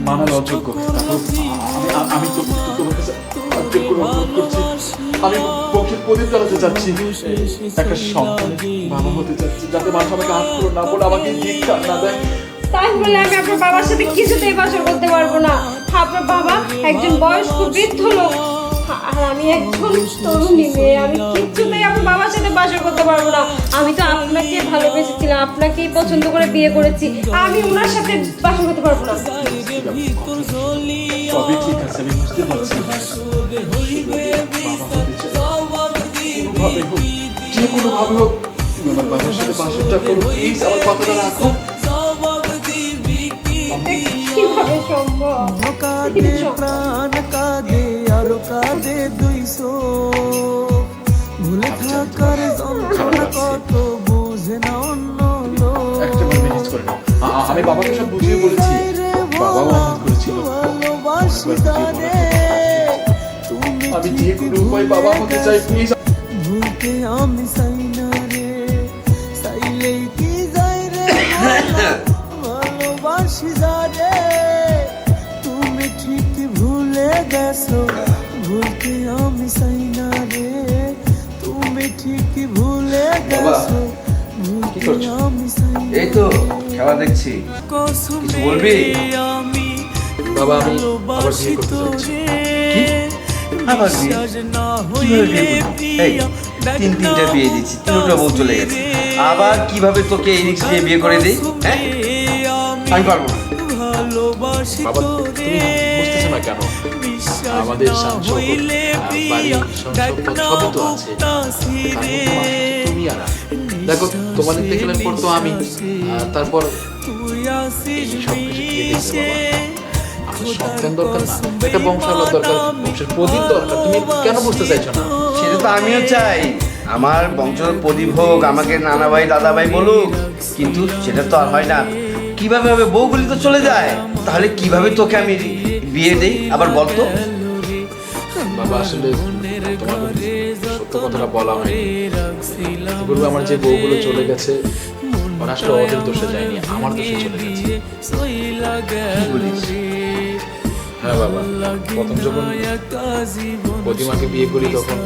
মানার অযোগ্য। আমি তোমার কাছে অনুরোধ করছি, আমি বংশের প্রদীপ জ্বালাতে চাচ্ছি, একটা সন্তান বাবা হতে চাচ্ছি, যাতে মানুষ আমাকে হাত করে না বলে আমাকে ধিক্কার না দেয়। তাই বলে আমি আপনার বাবার সাথে কিছুতেই বাসর করতে পারবো না। আপনার বাবা একজন বয়স্ক বৃদ্ধ লোক, আর আমি একজন তরুণী মেয়ে, আমি কিছুতেই আপনার বাবার সাথে বাসর করতে পারবো না। আমি তো আপনাকে ভালোবেসেছিলাম, আপনাকেই পছন্দ করে বিয়ে করেছি, আমি ওনার সাথে বাসর করতে পারবো না। সবই ঠিক আছে, আমি বুঝতে পারছি। যে কোনো ভাবে হোক তুমি আমার বাবার সাথে বাসরটা করো, প্লিজ আমার কথাটা রাখো। কিভাবে সম্ভব? কাঁদে প্রাণ কাঁদে আরো কাঁদে 200 ভুলে থাকার যন্ত্রণা কত বুঝে না অন্য লোক। একটা ম্যানেজ করে নাও। আমি বাবাকে সব বুঝিয়ে বলেছি, বাবাও অনুরোধ করেছিল। আমি যে কোনো উপায় বাবা হতে চাই, প্লিজ। ভুলতে আমি চাই না রে, চাইলেই কি যাই রে, ভালোবাসি যারে তুমি ঠিক ভুলে গেছো। ভুলতে আমি চাই না রে, তুমি ঠিক ভুলে গেছো। ভুলতে আমি চাই না। এই তো খেলা দেখছি, কিছু বলবি? বাবা আমি আবার বিয়ে করতে চাচ্ছি। কি আবার বিয়ে? কিভাবে বিয়ে করবি? এই 3টা বিয়ে দিচ্ছি, 3টা বউ চলে গেছে, আবার কিভাবে তোকে এই রিক্স দিয়ে বিয়ে করে দিই? হ্যাঁ আমি পারবো না। বাবা তুমি বুঝতেছো না কেন? আমাদের সংসার বাড়ি সংসার সবই তো আছে, তুমি আর দেখো তোমাদের দেখলেন পর তো আমি, তারপর সবকিছু দিয়ে দিয়েছে বাবা। আমার সন্তান দরকার না, একটা বংশাবলী দরকার, বংশের প্রদীপ দরকার। তুমি কেন বুঝতে চাইছো না? সেটা তো আমিও চাই, আমার বংশের প্রদীপ হোক, আমাকে নানা ভাই দাদা ভাই বলুক, কিন্তু সেটা তো আর হয় না। কিভাবে হবে? বউগুলি তো চলে যায়, তাহলে কিভাবে তোকে আমি বিয়ে দেই? আবার বলতো। বাবা আসলে তোমার সত্য কথাটা বলা হয়নি। বলবো আমার যে বউগুলো চলে গেছে ওরা আসলে ওদের দোষে যায়নি, আমার দোষে চলে গেছে। কি বলিস? হ্যাঁ বাবা, প্রথম যখন প্রতিমাকে বিয়ে করি তখন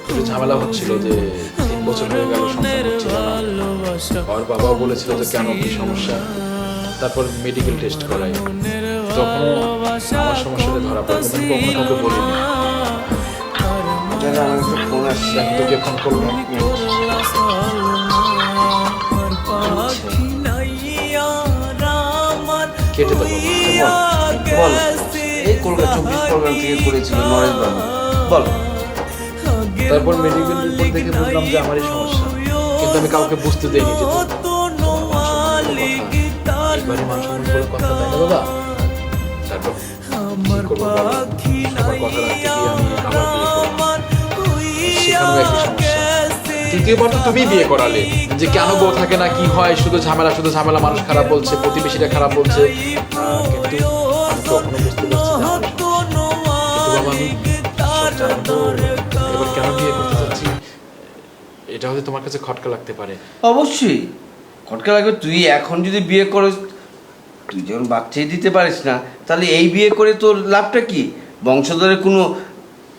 একটু ঝামেলা হচ্ছিল যে 3 বছর হয়ে গেল সন্তান হচ্ছিল না। আর বাবাও বলেছিল যে কেন, কি সমস্যা। তারপর মেডিকেল টেস্ট করাই, তখন আমার সমস্যাটা ধরা পড়ে, কিন্তু আমি কখনো কাউকে বলিনি। আমার একটা ফোন আসছে, আমি তোকে ফোন করবো। কেটে দেবো। বল। এই কলকাতা 24 থেকে করেছিল নরেশ বাবু, বল। তারপর মেডিকেল রিপোর্ট দেখে বুঝলাম যে আমারই সমস্যা, কিন্তু আমি কাউকে বুঝতে দেইনি যে এবারে মান সম্মান বলে কথা, তাই না বাবা? তারপর কি করবো বলো? সবার কথা রাখতে গিয়ে আমি আবার বিয়ে করলাম, সেখানেও একই সমস্যা। তৃতীয়বার তো তুমি বিয়ে করালে, যে কেন বউ থাকে না, কি হয়, শুধু ঝামেলা শুধু ঝামেলা, মানুষ খারাপ বলছে, প্রতিবেশীরা খারাপ বলছে, কিন্তু আমি কখনো বুঝতে পারছি না আমার সমস্যা। কিন্তু বাবা আমি সব জানবো, এবার কেন বিয়ে করতে চাচ্ছি এটা হয়তো তোমার কাছে খটকা লাগতে পারে। অবশ্যই খটকা লাগবে। তুই এখন যদি বিয়ে করিস, তুই যখন বাচ্চাই দিতে পারিস না, তাহলে এই বিয়ে করে তোর লাভটা কি? বংশধরের কোনো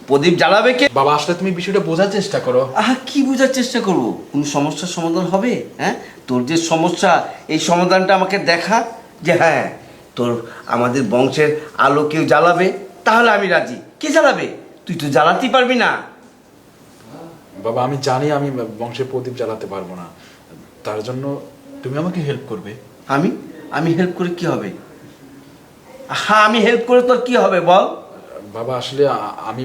প্রদীপ জ্বালাবে কে? বাবা আসলে তুমি বিষয়টা বোঝার চেষ্টা করো। কি বোঝার চেষ্টা করবো? কোনো সমস্যার সমাধান হবে? হ্যাঁ, তোর যে সমস্যা, এই সমাধানটা আমাকে দেখা, যে হ্যাঁ তোর আমাদের বংশের আলো কেউ জ্বালাবে, তাহলে আমি রাজি। কে জ্বালাবে? তুই তো জ্বালাতেই পারবি না। বাবা আমি জানি আমি বংশের প্রদীপ জ্বালাতে পারবো না, তার জন্য তুমি আমাকে হেল্প করবে। আমি আমি হেল্প করে কি হবে? আমি হেল্প করে তোর কি হবে বল? বাবা আসলে আমি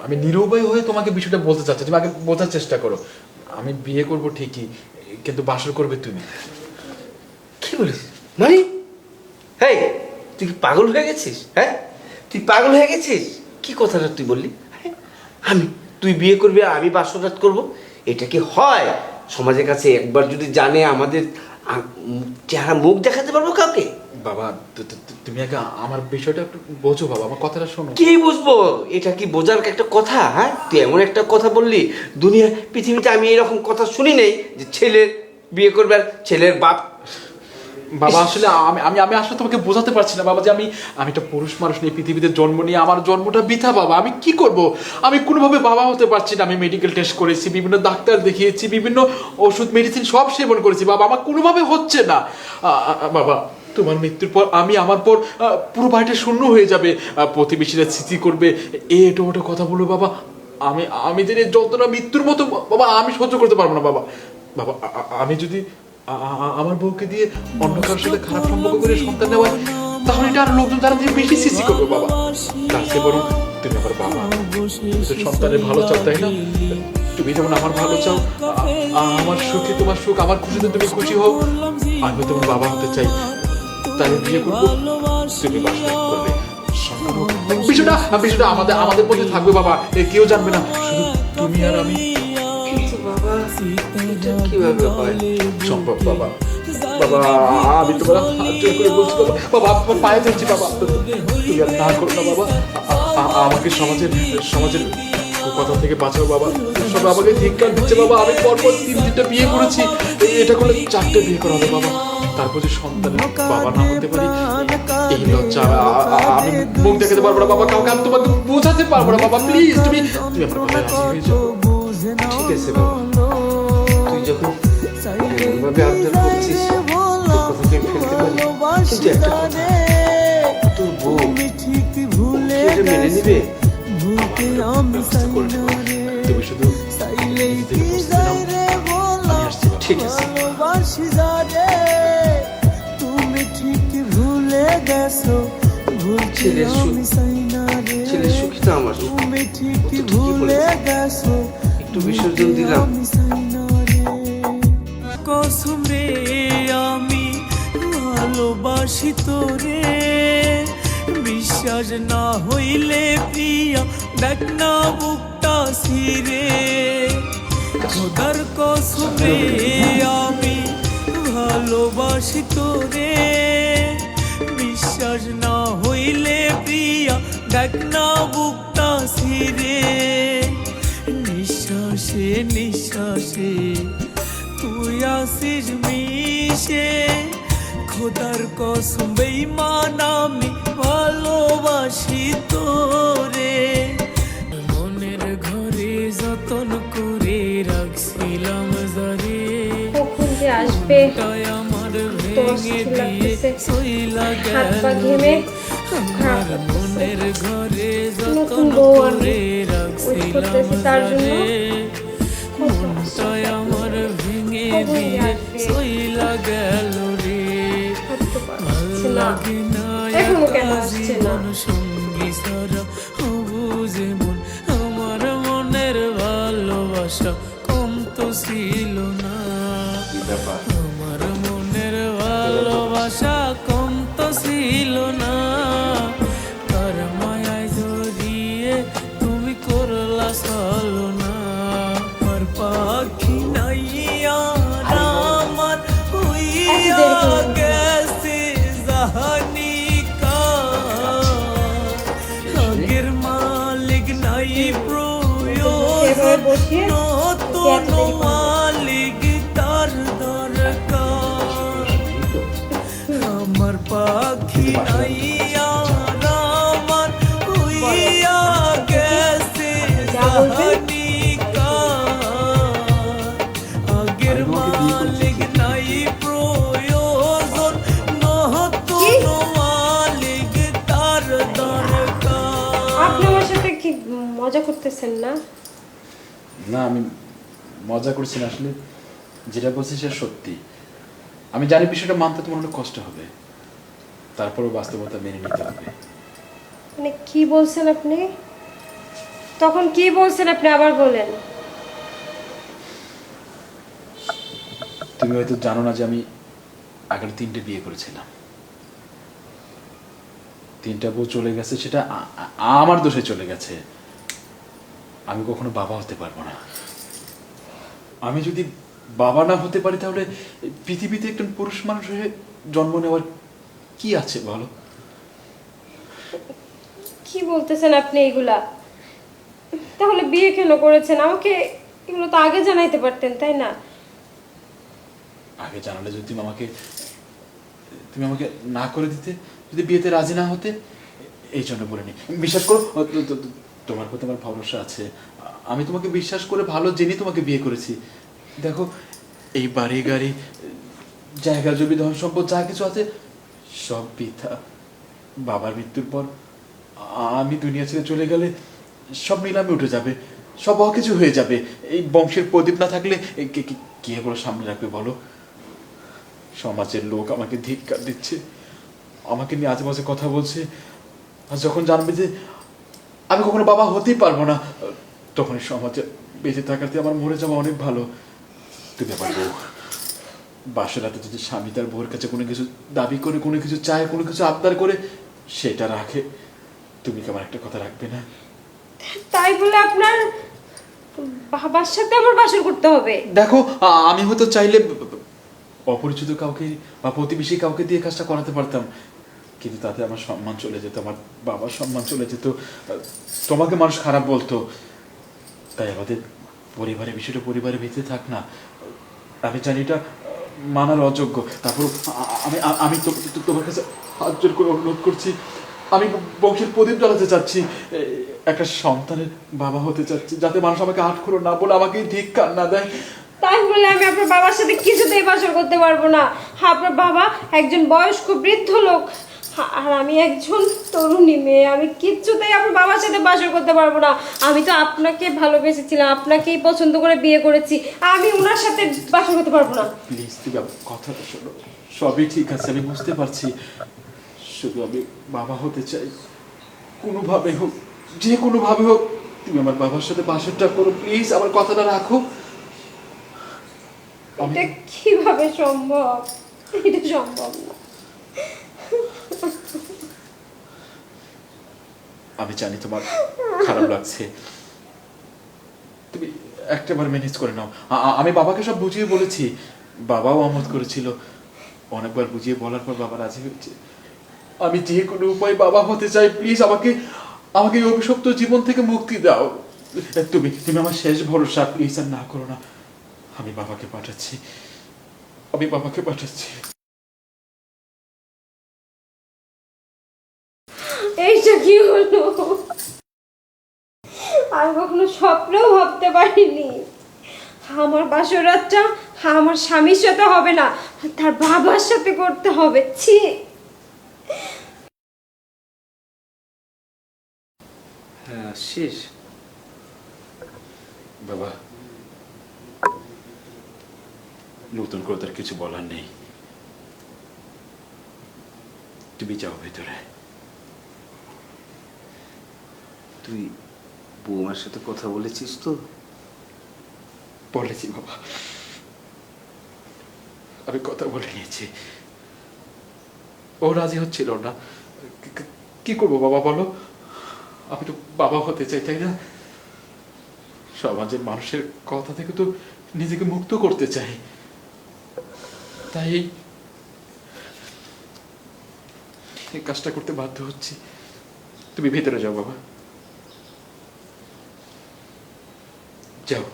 আমি নিরুপায় হয়ে তোমাকে বিষয়টা বলতে চাচ্ছি, তুমি আগে বোঝার চেষ্টা করো। আমি বিয়ে করব ঠিকই, কিন্তু বাসর করবে তুমি। কি বলিস মানে? হেই, তুই কি পাগল হয়ে গেছিস? হ্যাঁ, তুই পাগল হয়ে গেছিস? কি কথাটা তুই বললি? তুই বিয়ে করবি আর আমি বাসরাত করব? এটা কি হয়? সমাজের কাছে একবার যদি জানে, আমাদের চেহারা মুখ দেখাতে পারবো কাউকে? বাবা তুমি আগে আমার বিষয়টা একটু বোঝো বাবা, আমার কথাটা শোনো। কি বুঝবো? এটা কি বোঝার একটা কথা? হ্যাঁ, তুই এমন একটা কথা বললি, দুনিয়া পৃথিবীতে আমি এরকম কথা শুনি নেই যে ছেলের বিয়ে করবে আর ছেলের বাপ বাবা আসলে আমি আমি আমি আসলে তোমাকে বোঝাতে পারছি না বাবা যে আমি আমি একটা পুরুষ মানুষ নিয়ে পৃথিবীতে জন্ম নিয়ে আমার জন্মটা বৃথা বাবা। আমি কি করব? আমি কোনোভাবে বাবা হতে পারছি না। আমি মেডিকেল টেস্ট করেছি, বিভিন্ন ডাক্তার দেখিয়েছি, বিভিন্ন ওষুধ মেডিসিন সব সেবন করেছি বাবা, আমার কোনোভাবে হচ্ছে না। বাবা তোমার মৃত্যুর পর আমার পর পুরো বাড়িটা শূন্য হয়ে যাবে, প্রতিবেশীরা স্মৃতি করবে, এটা ওটা কথা বলবো বাবা। আমি আমি যে যতটা মৃত্যুর মতো বাবা আমি সহ্য করতে পারবো না বাবা। বাবা আমি যদি আমার বউকে দিয়ে অন্য কারোর সাথে খারাপ সম্পর্ক করে সন্তান নেওয়া, তাহলে এটা আর লোকজন তারা দিয়ে বেশি সৃষ্টি করবে বাবা। তার চেয়ে বরং তুমি আমার বাবা, তুমি তো সন্তানের ভালো চাও তাই না? তুমি যেমন আমার ভালো চাও, আমার সুখে তোমার সুখ, আমার খুশিতে তুমি খুশি হও, আমি তোমার বাবা হতে চাই। তাই বিয়ে করবো, তুমি বাসা করবে, বিষয়টা বিষয়টা আমাদের আমাদের মধ্যে থাকবে বাবা, কেউ জানবে না, শুধু তুমি আর আমি। কিন্তু বাবা এটা কিভাবে হয় সম্ভব বাবা? বাবা আমি তোমার হাত জোর করে বলছি বাবা, বাবা আপনার পায়ে ধরছি বাবা, তুমি আর না করো না বাবা। আমাকে সমাজের সমাজের কথা থেকে বাঁচাও বাবা। সবাই আমাকে ধিক্কার দিচ্ছে বাবা, আমি পরপর 3-3টা বিয়ে করেছি, এটা করলে 4টে বিয়ে করা হবে বাবা। তারপর যে সন্তানের বাবা না হতে পারি, এই লজ্জা আমি মুখ দেখাতে পারবো না বাবা কাউকে, আমি তোমাকে বোঝাতে পারবো না বাবা। প্লিজ তুমি তুমি আমার কথায় রাজি হয়ে যাও। ঠিক আছে বাবা, তুই যখন এমনভাবে আবদার করছিস তোর কথাকে ফেলতে পারি, কিন্তু একটা কথা, তোর বউ কি এটা মেনে নিবে? ব্যবস্থা করে নেবো, তুমি শুধু নিজে থেকে প্রস্তুতি নাও, আমি আসছি বাবা। ঠিক আছে। তুমি ঠিক ভুলে গেছো, ছেলের সুখ, ছেলের সুখই তো আমার সুখ। তুমি ও ঠিক তো ঠিকই ভুলে বলেছে। গেছো, একটু বিসর্জন দিলাম। কসম রে আমি ভালোবাসি তোরে, বিশ্বাস না হইলে প্রিয়া দেখ না বুকটা সিরে, খোদার কসম রে আমি ভালোবাসি তোরে, বিশ্বাস না হইলে প্রিয়া দেখ না বুকটা সিরে, নিঃশ্বাসে নিঃশ্বাসে তুই আসিস মিশে, খোদার কসম বেঈমান আমি ভালোবাসি তোরে, মনের ঘরে যতন করে রাখছিলাম জারে, কখন যে আসবে তাই আমার তো ভেঙে অস্থির দিয়ে লাগতেছে, সইলা হাত পা গেল ঘেমে রে, খারাপ আমার লাগতেছে। মনের ঘরে নতুন যতন বউ আমি করে ওয়েট রাখছিলাম করতেছি তার জন্য, জারে, কখন মনটাই আমার ভেঙে কখন যে দিয়ে আসবে? সইলা গেল রে, থাকতে পারছি না, লাগে না এখনো কেন একা আসছে না? জীবন সঙ্গী ছাড়া, ও বুঝে মন আমার মনের ভালোবাসা কম তো ছিল না, আমার মনের ভালোবাসা কম তো ছিল না, তার মায়ায় জড়িয়ে তুমি করলা চলো না, আমার পাখি নাই আর আমার হইয়া গেছে জাহানি কার, আগের মালিক নাই প্রয়োজন, নতুন মালিক তার দরকার, আমার পাখি নাই আর আমার হইয়া গেছে জাহানি কার, আগের মালিক নাই প্রয়োজন, নতুন মালিক তার দরকার। আপনি আমার সাথে কি মজা করতেছেন না? না আমি মজা করছি না, আসলে যেটা বলছি সেটা সত্যি। আমি জানি বিষয়টা মানতে তোমার অনেক কষ্ট হবে, তারপরও বাস্তবতা মেনে নিতে হবে। মানে কি বলছেন আপনি? তখন কি বলছেন আপনি আবার বলেন। তুমি হয়তো জানো না যে আমি আগের 3টে বিয়ে করেছিলাম, 3টা বউ চলে গেছে, সেটা আমার দোষে চলে গেছে। আমি কখনো বাবা হতে পারবো না। আমি যদি বাবা না হতে পারি তাহলে পৃথিবীতে একজন পুরুষ মানুষ হয়ে জন্ম নেওয়ার কি আছে বলো? কি বলতেছেন আপনি এগুলা? তাহলে বিয়ে কেন করেছেন? আমাকে এগুলো তো আগে জানাইতে পারতেন, তাই না? আগে জানালে যদি তুমি আমাকে তুমি আমাকে না করে দিতে, যদি বিয়েতে রাজি না হতে, এই জন্য বলিনি। বিশ্বাস করো, তোমার প্রতি আমার ভরসা আছে। আমি তোমাকে বিশ্বাস করে ভালো জেনে তোমাকে বিয়ে করেছি। দেখো, এই বাড়ি গাড়ি, জায়গা জমি, ধন সম্পদ যা কিছু আছে সব বৃথা। বাবার মৃত্যুর পর আমি দুনিয়া ছেড়ে চলে গেলে সব নিলামে উঠে যাবে, সব অকিছু হয়ে যাবে। এই বংশের প্রদীপ না থাকলে কে এগুলো সামনে রাখবে বলো? সমাজের লোক আমাকে ধিক্কার দিচ্ছে, আমাকে নিয়ে আজে বাজে কথা বলছে। আর যখন জানবে যে আমি কখনো বাবা হতেই পারবো না, তখন এই সমাজে বেঁচে থাকাতে আমার মরে যাওয়া অনেক ভালো। তুমি আমার বউ, বাসর রাতে যদি স্বামী তার বউয়ের কাছে কোনো কিছু দাবি করে, কোনো কিছু চায়, কোনো কিছু আবদার করে, সেটা রাখে, তুমি কি আমার একটা কথা রাখবে না? তাই বলে আপনার বাবার সাথে আমার বাসর করতে হবে? দেখো, আমি হয়তো চাইলে অপরিচিত কাউকে বা প্রতিবেশী কাউকে দিয়ে কাজটা করাতে পারতাম, কিন্তু তাতে আমার সম্মান চলে যেত, আমার বাবার সম্মান চলে যেত, তোমাকে মানুষ খারাপ বলতো। তাই আমাদের পরিবারের বিষয়টা পরিবারের ভিতরে থাক না। আমি জানি এটা মানার অযোগ্য, তারপর আমি আমি তোমার কাছে হাত জোর করে অনুরোধ করছি। আমি বংশের প্রদীপ জ্বালাতে চাচ্ছি, একটা সন্তানের বাবা হতে চাচ্ছি, যাতে মানুষ আমাকে আটখড়ো না বলে, আমাকে ধিক্কার না দেয়। তাই বলে আমি আপনার বাবার সাথে কিছুতেই বাসর করতে পারবো না। আপনার বাবা একজন বয়স্ক বৃদ্ধ লোক, আর আমি একজন তরুণী মেয়ে। আমি কিচ্ছুতেই আপনার বাবার সাথে বাসর করতে পারবো না। আমি তো আপনাকে ভালোবেসেছিলাম, আপনাকেই পছন্দ করে বিয়ে করেছি, আমি ওনার সাথে বাসর করতে পারবো না। প্লিজ, তুমি আমার কথাটা শোনো। সবই ঠিক আছে, আমি বুঝতে পারছি, শুধু আমি বাবা হতে চাই। কোনোভাবে হোক, যে কোনোভাবে হোক, তুমি আমার বাবার সাথে বাসরটা করো প্লিজ, আমার কথাটা রাখো। এটা কিভাবে সম্ভব? এটা সম্ভব না। আমি জানি তোমার খারাপ লাগছে, তুমি একটাবার ম্যানেজ করে নাও। আমি বাবাকে সব বুঝিয়ে বলেছি, বাবাও আমোদ করেছিল। অনেকবার বুঝিয়ে বলার পর বাবা রাজি হয়েছে। আমি যে কোনো উপায় বাবা হতে চাই, প্লিজ আমাকে আমাকে এই অভিশপ্ত জীবন থেকে মুক্তি দাও। তুমি তুমি আমার শেষ ভরসা, প্লিজ আর না করো না। আমি বাবাকে পাঠাচ্ছি, আমি বাবাকে পাঠাচ্ছি। এইটা কি হলো? আমি কখনো স্বপ্নেও ভাবতে পারিনি আমার বাসর রাতটা আমার স্বামীর সাথে হবে না, তার বাবার সাথে করতে হবে। ছি! হ্যাঁ, শেষ বাবা, নতুন করে তার কিছু বলার নেই, তুমি যাও ভেতরে। তুই বৌমার সাথে কথা বলেছিস তো? বলেছি বাবা, আমি কথা বলে নিয়েছি। ও রাজি হচ্ছিল না। কি করবো বাবা বলো? আমি তো বাবা হতে চাই, তাই না? সমাজের মানুষের কথা থেকে তো নিজেকে মুক্ত করতে চাই, তাই এই কাজটা করতে বাধ্য হচ্ছি। তুমি ভেতরে যাও বাবা, যাও।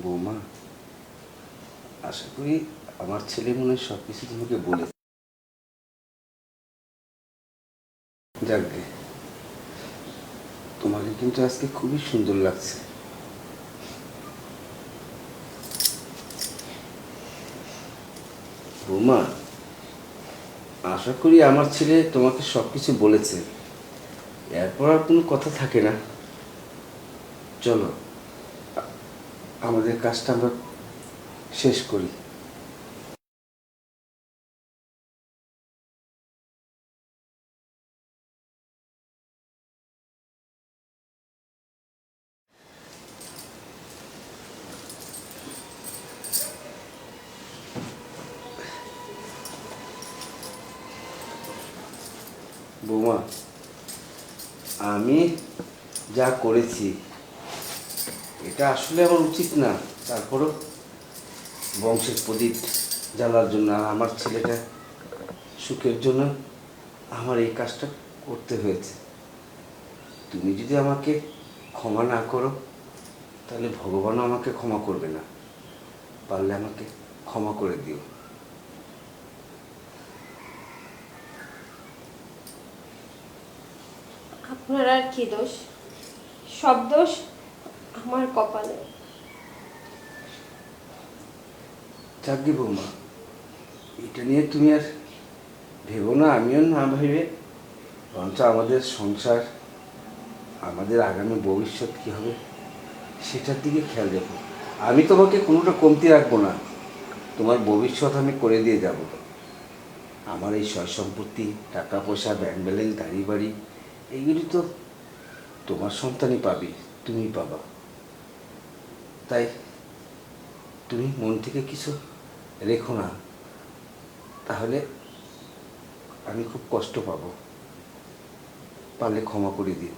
বৌমা, আশা করি আমার ছেলে মনে হয় সব কিছু তোমাকে বলে। যাকগে, তোমাকে কিন্তু আজকে খুবই সুন্দর লাগছে। বৌমা, আশা করি আমার ছেলে তোমাকে সব কিছু বলেছে, এরপর আর কোনো কথা থাকে না। চলো, আমাদের কাজটা আমরা শেষ করি। বৌমা, আমি যা করেছি এটা আসলে আমার উচিত না, তারপরও বংশের প্রদীপ জ্বালার জন্য আর আমার ছেলেটা সুখের জন্য আমার এই কাজটা করতে হয়েছে। তুমি যদি আমাকে ক্ষমা না করো তাহলে ভগবানও আমাকে ক্ষমা করবে না। পারলে আমাকে ক্ষমা করে দিও। আপনার আর কি দোষ? সব দোষ আমার কপালে। যাকগে বৌমা, এটা নিয়ে তুমি আর ভেবো না, আমিও না ভেবে বরঞ্চ আমাদের সংসার, আমাদের আগামী ভবিষ্যৎ কী হবে সেটার দিকে খেয়াল রাখো। আমি তোমাকে কোনোটা কমতি রাখবো না, তোমার ভবিষ্যৎ আমি করে দিয়ে যাব। আমার এই সয় সম্পত্তি, টাকা পয়সা, ব্যাংক ব্যালেন্স, গাড়ি বাড়ি, এইগুলি তো তোমার সন্তানই পাবে, তুমি পাবা। তাই তুমি মন থেকে কিছু রেখো না, তাহলে আমি খুব কষ্ট পাবো। পারলে ক্ষমা করে দিও।